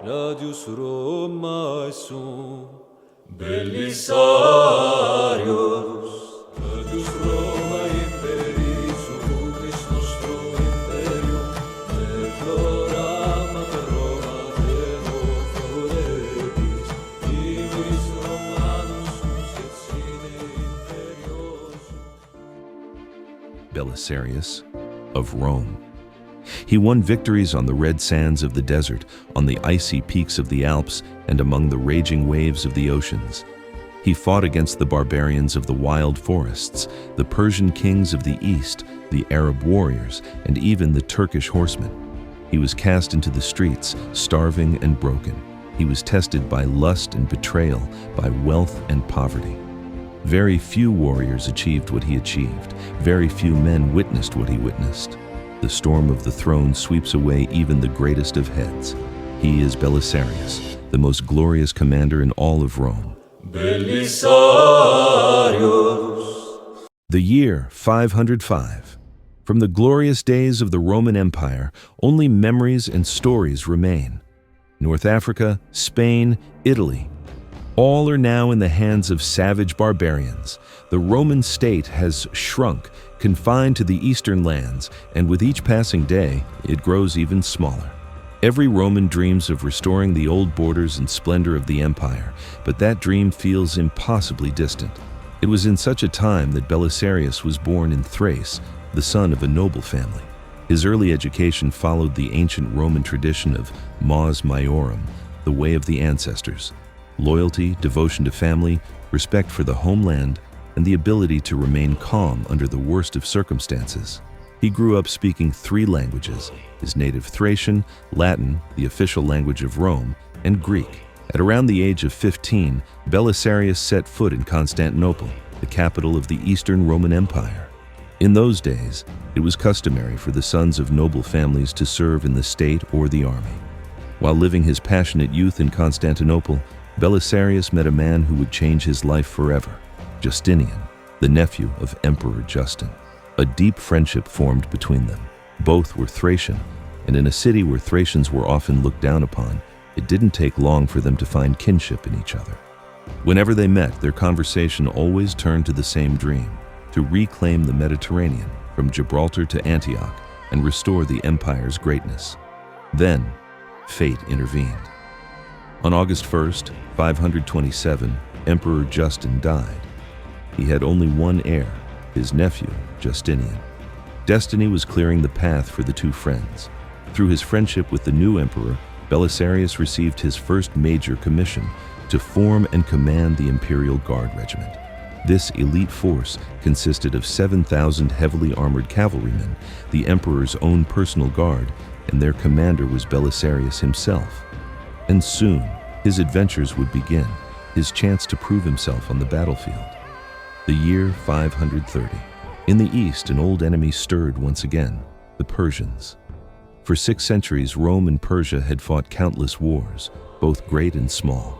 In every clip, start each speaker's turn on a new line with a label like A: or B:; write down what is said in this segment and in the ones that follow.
A: radiusrum maesum.
B: Belisarius,
A: Radius Roma imperis utis nostro imperium, et floram mater Roma Deo floretis, divis Romanus et sine imperiosum.
C: Belisarius of Rome. He won victories on the red sands of the desert, on the icy peaks of the Alps, and among the raging waves of the oceans. He fought against the barbarians of the wild forests, the Persian kings of the east, the Arab warriors, and even the Turkish horsemen. He was cast into the streets, starving and broken. He was tested by lust and betrayal, by wealth and poverty. Very few warriors achieved what he achieved. Very few men witnessed what he witnessed. The storm of the throne sweeps away even the greatest of heads. He is Belisarius, the most glorious commander in all of Rome.
B: Belisarius.
C: The year 505. From the glorious days of the Roman Empire, only memories and stories remain. North Africa, Spain, Italy, all are now in the hands of savage barbarians. The Roman state has shrunk, confined to the eastern lands, and with each passing day, it grows even smaller. Every Roman dreams of restoring the old borders and splendor of the empire, but that dream feels impossibly distant. It was in such a time that Belisarius was born in Thrace, the son of a noble family. His early education followed the ancient Roman tradition of mos maiorum, the way of the ancestors. Loyalty, devotion to family, respect for the homeland, and the ability to remain calm under the worst of circumstances. He grew up speaking 3 languages, his native Thracian, Latin, the official language of Rome, and Greek. At around the age of 15, Belisarius set foot in Constantinople, the capital of the Eastern Roman Empire. In those days, it was customary for the sons of noble families to serve in the state or the army. While living his passionate youth in Constantinople, Belisarius met a man who would change his life forever, Justinian, the nephew of Emperor Justin. A deep friendship formed between them. Both were Thracian, and in a city where Thracians were often looked down upon, it didn't take long for them to find kinship in each other. Whenever they met, their conversation always turned to the same dream: to reclaim the Mediterranean from Gibraltar to Antioch and restore the empire's greatness. Then, fate intervened. On August 1st, 527, Emperor Justin died. He had only one heir, his nephew, Justinian. Destiny was clearing the path for the two friends. Through his friendship with the new emperor, Belisarius received his first major commission to form and command the Imperial Guard Regiment. This elite force consisted of 7,000 heavily armored cavalrymen, the emperor's own personal guard, and their commander was Belisarius himself. And soon, his adventures would begin, his chance to prove himself on the battlefield. The year 530. In the east, an old enemy stirred once again, the Persians. For 6 centuries, Rome and Persia had fought countless wars, both great and small.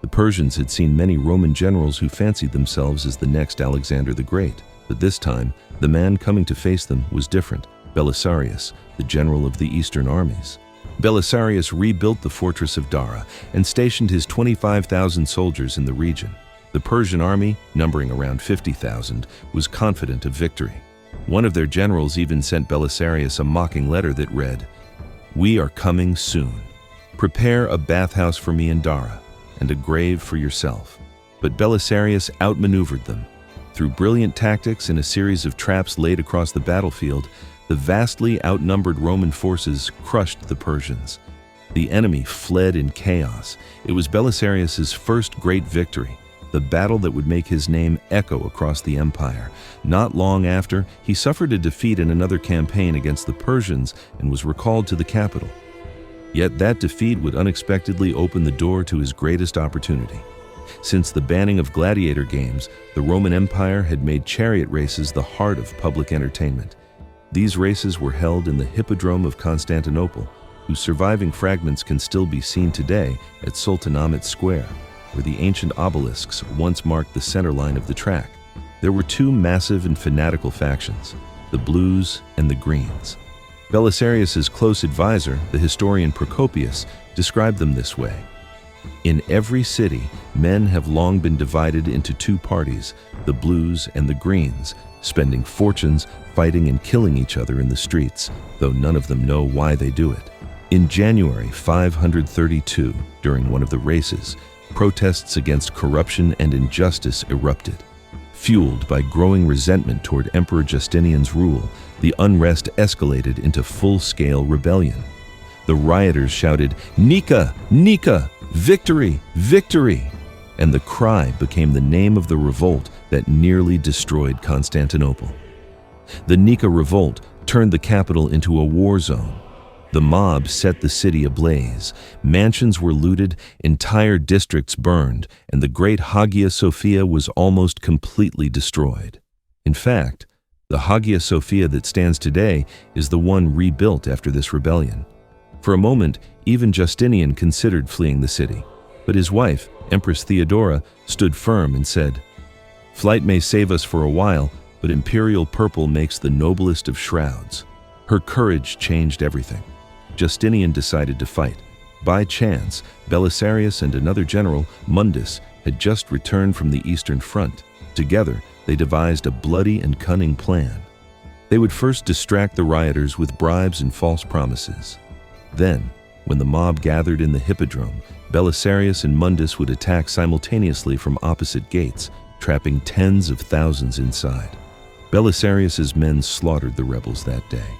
C: The Persians had seen many Roman generals who fancied themselves as the next Alexander the Great, but this time, the man coming to face them was different: Belisarius, the general of the eastern armies. Belisarius rebuilt the fortress of Dara and stationed his 25,000 soldiers in the region. The Persian army, numbering around 50,000, was confident of victory. One of their generals even sent Belisarius a mocking letter that read, "We are coming soon. Prepare a bathhouse for me in Dara, and a grave for yourself." But Belisarius outmaneuvered them. Through brilliant tactics and a series of traps laid across the battlefield, the vastly outnumbered Roman forces crushed the Persians. The enemy fled in chaos. It was Belisarius's first great victory, the battle that would make his name echo across the empire. Not long after, he suffered a defeat in another campaign against the Persians and was recalled to the capital. Yet that defeat would unexpectedly open the door to his greatest opportunity. Since the banning of gladiator games, the Roman Empire had made chariot races the heart of public entertainment. These races were held in the Hippodrome of Constantinople, whose surviving fragments can still be seen today at Sultanahmet Square, where the ancient obelisks once marked the center line of the track. There were 2 massive and fanatical factions, the Blues and the Greens. Belisarius's close advisor, the historian Procopius, described them this way. In every city, men have long been divided into two parties, the blues and the greens, spending fortunes fighting and killing each other in the streets, though none of them know why they do it. In January 532, during one of the races, protests against corruption and injustice erupted. Fueled by growing resentment toward Emperor Justinian's rule, the unrest escalated into full-scale rebellion. The rioters shouted, "Nika! Nika! Victory! Victory!" And the cry became the name of the revolt that nearly destroyed Constantinople. The Nika revolt turned the capital into a war zone. The mob set the city ablaze. Mansions were looted, entire districts burned, and the great Hagia Sophia was almost completely destroyed. In fact, the Hagia Sophia that stands today is the one rebuilt after this rebellion. For a moment, even Justinian considered fleeing the city, but his wife, Empress Theodora, stood firm and said, "Flight may save us for a while, but imperial purple makes the noblest of shrouds." Her courage changed everything. Justinian decided to fight. By chance, Belisarius and another general, Mundus, had just returned from the Eastern Front. Together, they devised a bloody and cunning plan. They would first distract the rioters with bribes and false promises. Then, when the mob gathered in the Hippodrome, Belisarius and Mundus would attack simultaneously from opposite gates, trapping tens of thousands inside. Belisarius's men slaughtered the rebels that day.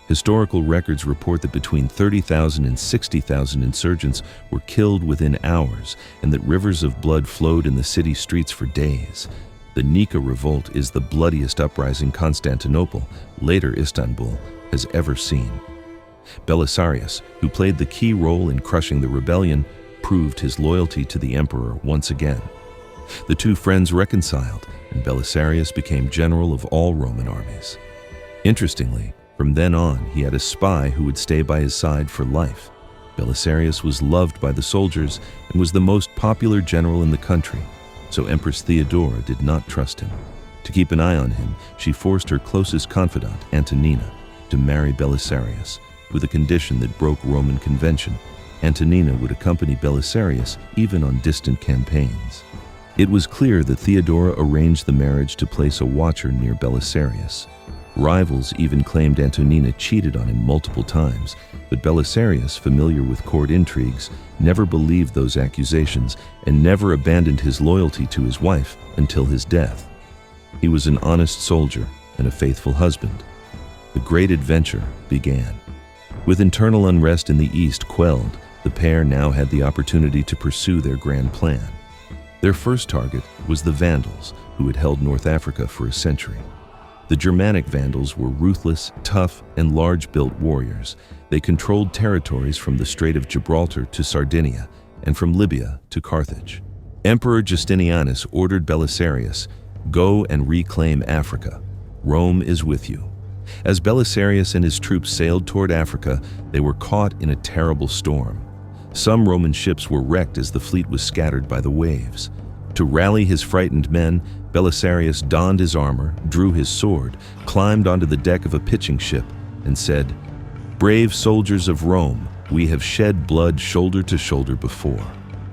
C: Historical records report that between 30,000 and 60,000 insurgents were killed within hours, and that rivers of blood flowed in the city streets for days. The Nika revolt is the bloodiest uprising Constantinople, later Istanbul, has ever seen. Belisarius, who played the key role in crushing the rebellion, proved his loyalty to the emperor once again. The two friends reconciled, and Belisarius became general of all Roman armies. Interestingly, from then on, he had a spy who would stay by his side for life. Belisarius was loved by the soldiers and was the most popular general in the country, so Empress Theodora did not trust him. To keep an eye on him, she forced her closest confidant, Antonina, to marry Belisarius, with a condition that broke Roman convention. Antonina would accompany Belisarius even on distant campaigns. It was clear that Theodora arranged the marriage to place a watcher near Belisarius. Rivals even claimed Antonina cheated on him multiple times, but Belisarius, familiar with court intrigues, never believed those accusations and never abandoned his loyalty to his wife until his death. He was an honest soldier and a faithful husband. The great adventure began. With internal unrest in the east quelled, the pair now had the opportunity to pursue their grand plan. Their first target was the Vandals, who had held North Africa for a century. The Germanic Vandals were ruthless, tough, and large-built warriors. They controlled territories from the Strait of Gibraltar to Sardinia, and from Libya to Carthage. Emperor Justinianus ordered Belisarius, "Go and reclaim Africa. Rome is with you." As Belisarius and his troops sailed toward Africa, they were caught in a terrible storm. Some Roman ships were wrecked as the fleet was scattered by the waves. To rally his frightened men, Belisarius donned his armor, drew his sword, climbed onto the deck of a pitching ship, and said, "Brave soldiers of Rome, we have shed blood shoulder to shoulder before.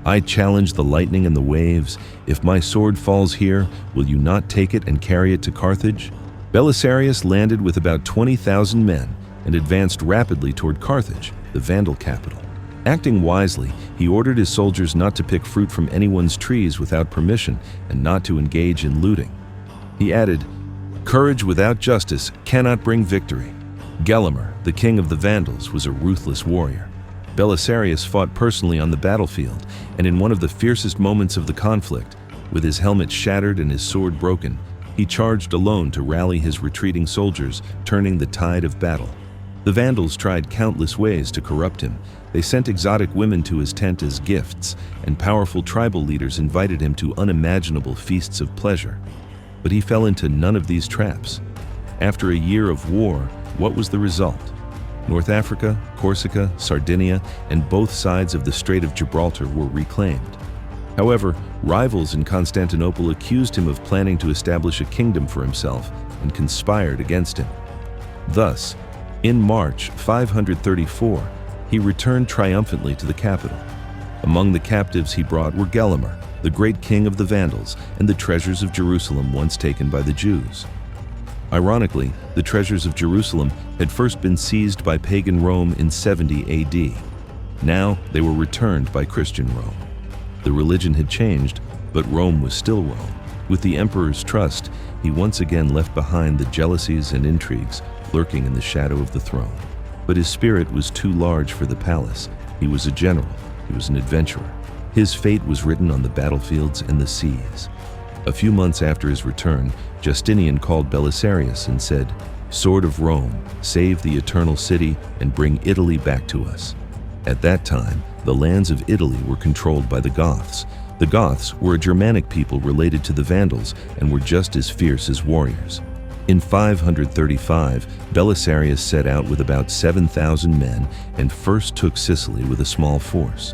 C: I challenge the lightning and the waves. If my sword falls here, will you not take it and carry it to Carthage?" Belisarius landed with about 20,000 men and advanced rapidly toward Carthage, the Vandal capital. Acting wisely, he ordered his soldiers not to pick fruit from anyone's trees without permission and not to engage in looting. He added, "Courage without justice cannot bring victory." Gelimer, the king of the Vandals, was a ruthless warrior. Belisarius fought personally on the battlefield, and in one of the fiercest moments of the conflict, with his helmet shattered and his sword broken, he charged alone to rally his retreating soldiers, turning the tide of battle. The Vandals tried countless ways to corrupt him. They sent exotic women to his tent as gifts, and powerful tribal leaders invited him to unimaginable feasts of pleasure. But he fell into none of these traps. After a year of war, what was the result? North Africa, Corsica, Sardinia, and both sides of the Strait of Gibraltar were reclaimed. However, rivals in Constantinople accused him of planning to establish a kingdom for himself and conspired against him. Thus, In March 534, he returned triumphantly to the capital. Among the captives he brought were Gelimer, the great king of the Vandals, and the treasures of Jerusalem once taken by the Jews. Ironically, the treasures of Jerusalem had first been seized by pagan Rome in 70 AD. Now they were returned by Christian Rome. The religion had changed, but Rome was still Rome. With the emperor's trust, he once again left behind the jealousies and intrigues lurking in the shadow of the throne. But his spirit was too large for the palace. He was a general. He was an adventurer. His fate was written on the battlefields and the seas. A few months after his return, Justinian called Belisarius and said, "Sword of Rome, save the eternal city and bring Italy back to us." At that time, the lands of Italy were controlled by the Goths. The Goths were a Germanic people related to the Vandals and were just as fierce as warriors. In 535, Belisarius set out with about 7,000 men and first took Sicily with a small force.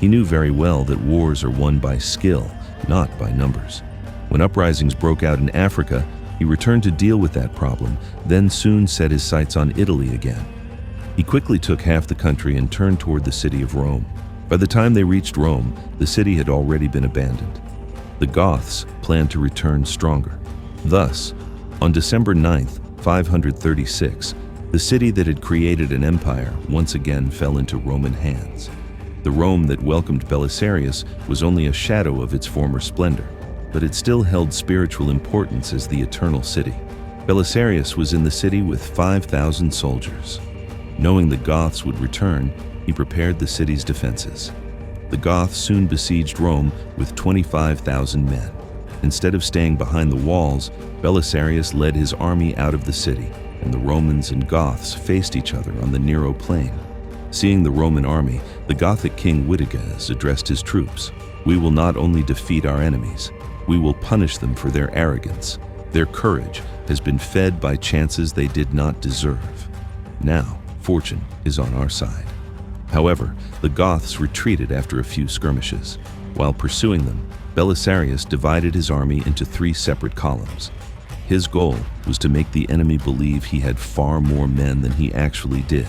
C: He knew very well that wars are won by skill, not by numbers. When uprisings broke out in Africa, he returned to deal with that problem, then soon set his sights on Italy again. He quickly took half the country and turned toward the city of Rome. By the time they reached Rome, the city had already been abandoned. The Goths planned to return stronger. Thus, on December 9th, 536, the city that had created an empire once again fell into Roman hands. The Rome that welcomed Belisarius was only a shadow of its former splendor, but it still held spiritual importance as the eternal city. Belisarius was in the city with 5,000 soldiers. Knowing the Goths would return, he prepared the city's defenses. The Goths soon besieged Rome with 25,000 men. Instead of staying behind the walls, Belisarius led his army out of the city, and the Romans and Goths faced each other on the Nero plain. Seeing the Roman army, the Gothic king Witigis addressed his troops. "We will not only defeat our enemies, we will punish them for their arrogance. Their courage has been fed by chances they did not deserve. Now, fortune is on our side." However, the Goths retreated after a few skirmishes. While pursuing them, Belisarius divided his army into 3 separate columns. His goal was to make the enemy believe he had far more men than he actually did,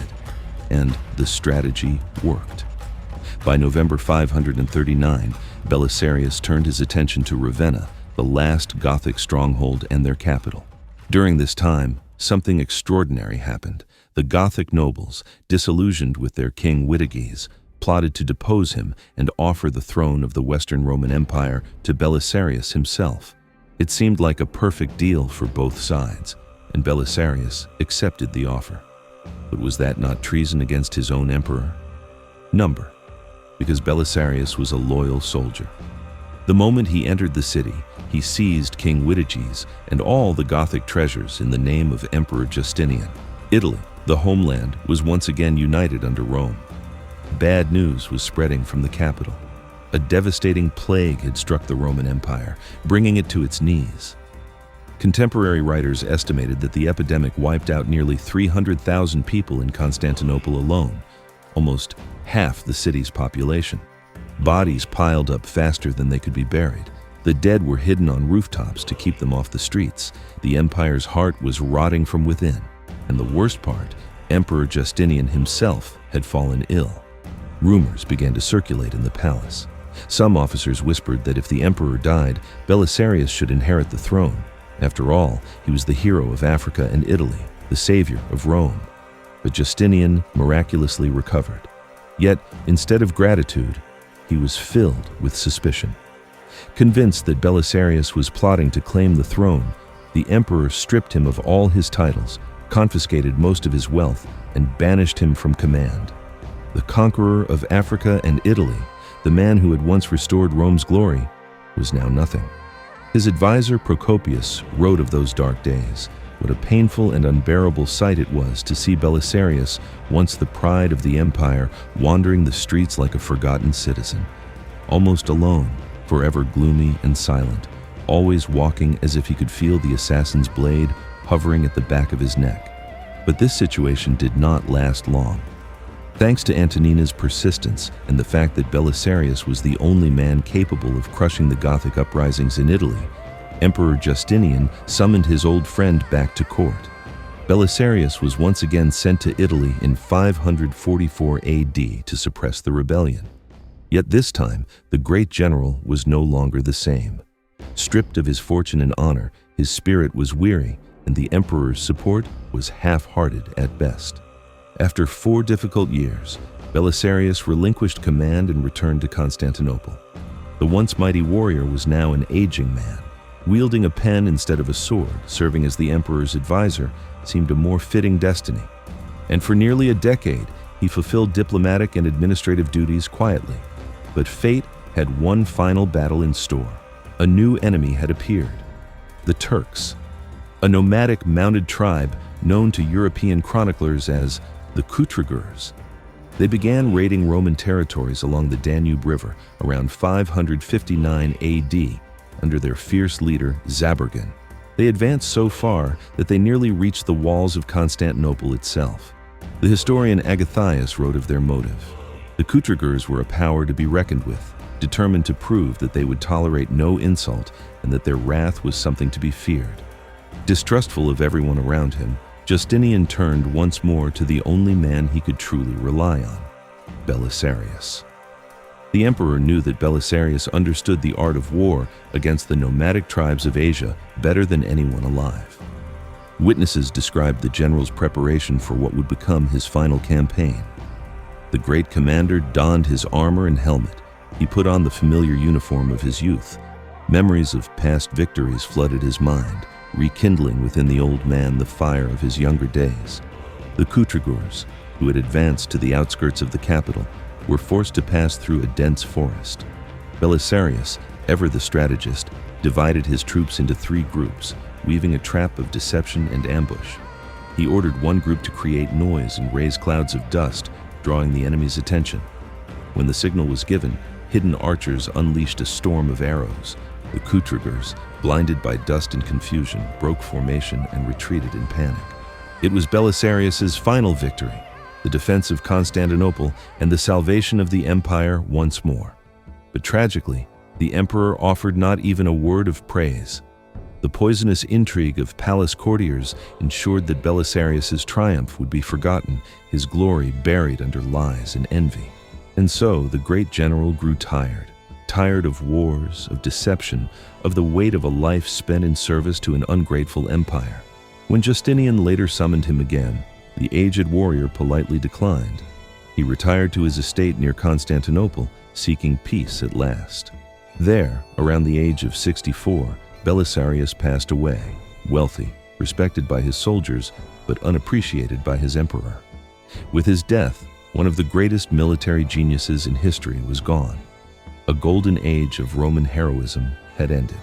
C: and the strategy worked. By November 539, Belisarius turned his attention to Ravenna, the last Gothic stronghold and their capital. During this time, something extraordinary happened. The Gothic nobles, disillusioned with their king Witigis, plotted to depose him and offer the throne of the Western Roman Empire to Belisarius himself. It seemed like a perfect deal for both sides, and Belisarius accepted the offer. But was that not treason against his own emperor? Number, because Belisarius was a loyal soldier. The moment he entered the city, he seized King Witigis and all the Gothic treasures in the name of Emperor Justinian. Italy, the homeland, was once again united under Rome. Bad news was spreading from the capital. A devastating plague had struck the Roman Empire, bringing it to its knees. Contemporary writers estimated that the epidemic wiped out nearly 300,000 people in Constantinople alone, almost half the city's population. Bodies piled up faster than they could be buried. The dead were hidden on rooftops to keep them off the streets. The empire's heart was rotting from within. And the worst part, Emperor Justinian himself had fallen ill. Rumors began to circulate in the palace. Some officers whispered that if the emperor died, Belisarius should inherit the throne. After all, he was the hero of Africa and Italy, the savior of Rome. But Justinian miraculously recovered. Yet, instead of gratitude, he was filled with suspicion. Convinced that Belisarius was plotting to claim the throne, the emperor stripped him of all his titles, confiscated most of his wealth, and banished him from command. The conqueror of Africa and Italy, the man who had once restored Rome's glory, was now nothing. His advisor Procopius wrote of those dark days. What a painful and unbearable sight it was to see Belisarius, once the pride of the empire, wandering the streets like a forgotten citizen. Almost alone, forever gloomy and silent, always walking as if he could feel the assassin's blade hovering at the back of his neck. But this situation did not last long. Thanks to Antonina's persistence and the fact that Belisarius was the only man capable of crushing the Gothic uprisings in Italy, Emperor Justinian summoned his old friend back to court. Belisarius was once again sent to Italy in 544 AD to suppress the rebellion. Yet this time, the great general was no longer the same. Stripped of his fortune and honor, his spirit was weary, and the emperor's support was half-hearted at best. After 4 difficult years, Belisarius relinquished command and returned to Constantinople. The once mighty warrior was now an aging man. Wielding a pen instead of a sword, serving as the emperor's advisor, seemed a more fitting destiny. And for nearly a decade, he fulfilled diplomatic and administrative duties quietly. But fate had one final battle in store. A new enemy had appeared: the Turks, a nomadic mounted tribe known to European chroniclers as the conquerors. They began raiding Roman territories along the Danube River around 559 AD under their fierce leader Zabergan. They advanced so far that they nearly reached the walls of Constantinople itself. The historian Agathias wrote of their motive: the conquerors were a power to be reckoned with, determined to prove that they would tolerate no insult and that their wrath was something to be feared. Distrustful of everyone around him, Justinian turned once more to the only man he could truly rely on: Belisarius. The emperor knew that Belisarius understood the art of war against the nomadic tribes of Asia better than anyone alive. Witnesses described the general's preparation for what would become his final campaign. The great commander donned his armor and helmet. He put on the familiar uniform of his youth. Memories of past victories flooded his mind, rekindling within the old man the fire of his younger days. The conquerors, who had advanced to the outskirts of the capital, were forced to pass through a dense forest. Belisarius, ever the strategist, divided his troops into 3 groups, weaving a trap of deception and ambush. He ordered one group to create noise and raise clouds of dust, drawing the enemy's attention. When the signal was given, hidden archers unleashed a storm of arrows. The conquerors, blinded by dust and confusion, broke formation and retreated in panic. It was Belisarius's final victory, the defense of Constantinople and the salvation of the empire once more. But tragically, the emperor offered not even a word of praise. The poisonous intrigue of palace courtiers ensured that Belisarius's triumph would be forgotten, his glory buried under lies and envy. And so the great general grew tired of wars, of deception, of the weight of a life spent in service to an ungrateful empire. When Justinian later summoned him again, the aged warrior politely declined. He retired to his estate near Constantinople, seeking peace at last. There, around the age of 64, Belisarius passed away, wealthy, respected by his soldiers, but unappreciated by his emperor. With his death, one of the greatest military geniuses in history was gone. A golden age of Roman heroism had ended.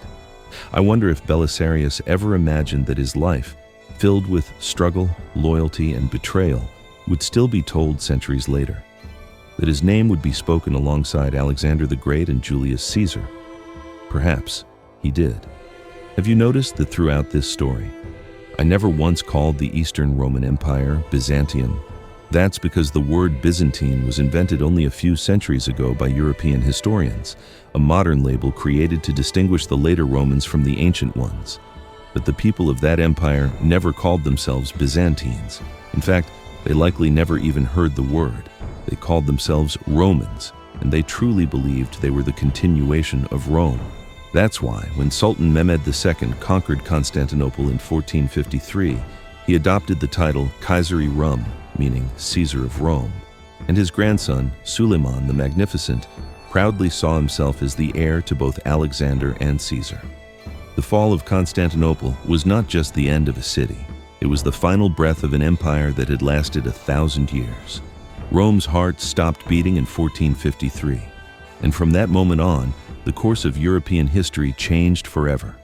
C: I wonder if Belisarius ever imagined that his life, filled with struggle, loyalty, and betrayal, would still be told centuries later. That his name would be spoken alongside Alexander the Great and Julius Caesar. Perhaps he did. Have you noticed that throughout this story, I never once called the Eastern Roman Empire Byzantium? That's because the word Byzantine was invented only a few centuries ago by European historians, a modern label created to distinguish the later Romans from the ancient ones. But the people of that empire never called themselves Byzantines. In fact, they likely never even heard the word. They called themselves Romans, and they truly believed they were the continuation of Rome. That's why, when Sultan Mehmed II conquered Constantinople in 1453, he adopted the title Kaiseri Rum, meaning Caesar of Rome, and his grandson, Suleiman the Magnificent, proudly saw himself as the heir to both Alexander and Caesar. The fall of Constantinople was not just the end of a city. It was the final breath of an empire that had lasted 1,000 years. Rome's heart stopped beating in 1453, and from that moment on, the course of European history changed forever.